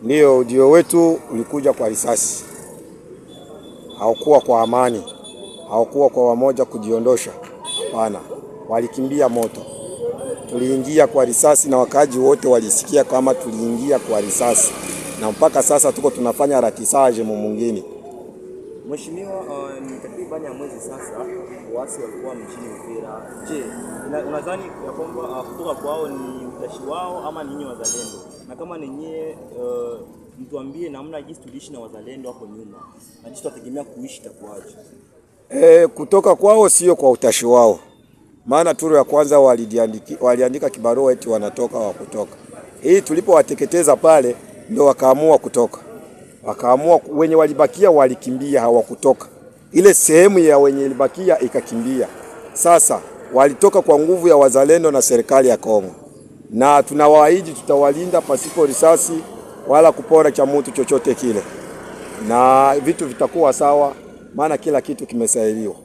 Ndio ujio wetu ulikuja kwa risasi, haukuwa kwa amani, haukuwa kwa wamoja kujiondosha. Hapana, walikimbia moto. Tuliingia kwa risasi na wakaji wote walisikia kama tuliingia kwa risasi, na mpaka sasa tuko tunafanya ratisaje mwingine. Mheshimiwa, ni takriban ya mwezi sasa waasi walikuwa mjini Uvira. Je, unadhani ya kwamba kutoka kwao ni utashi wao ama ninyi wazalendo? Na kama ninyi mtuambie namna jinsi tuliishi na wazalendo hapo nyuma na jinsi tutegemea kuishi itakuwaje? Kutoka kwao sio kwa utashi wao, maana turu ya kwanza waliandika kibarua eti wanatoka wa kutoka. Hii tulipowateketeza pale ndio wakaamua kutoka. Wakaamua wenye walibakia walikimbia, hawakutoka. Ile sehemu ya wenye walibakia ikakimbia. Sasa walitoka kwa nguvu ya wazalendo na serikali ya Kongo, na tunawaahidi tutawalinda pasipo risasi wala kupora cha mtu chochote kile, na vitu vitakuwa sawa, maana kila kitu kimesailiwa.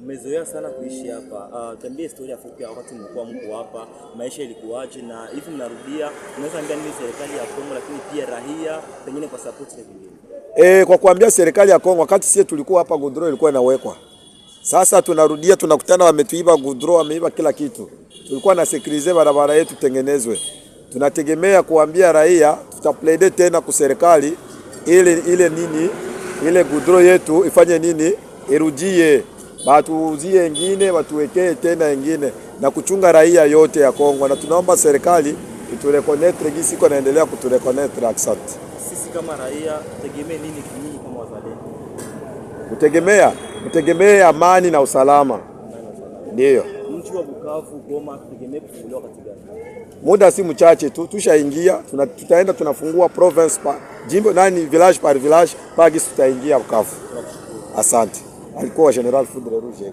Umezoea sana kuishi hapa. Tuambie historia fupi wakati mlikuwa mko hapa, maisha ilikuwaje, na hivi mnarudia, unaweza ambia nini serikali ya Kongo lakini pia raia pengine kwa support ya vingine? Kwa kuambia serikali ya Kongo, wakati sisi tulikuwa hapa godoro ilikuwa inawekwa. Sasa tunarudia, tunakutana wametuiba godoro, wameiba kila kitu. Tulikuwa na sekurize barabara yetu tengenezwe. Tunategemea kuambia raia tutaplede tena kwa serikali ile godoro yetu ifanye nini, irudie, batuuzie ingine, batuwekee tena ingine na kuchunga raia yote ya Kongo, na tunaomba serikali itureconnecte gisi iko naendelea kutureconnecte. Asante. Sisi kama raia tutegemee nini kinyi kama wazalendo? Kutegemea amani na usalama. Ndio. Mji wa Bukavu, Goma tutegemee kufunguliwa katika muda si mchache tu, tushaingia, tutaenda tunafungua province jimbo village par village pagi tutaingia Bukavu. Asante. Alikuwa General Foudre Rouge.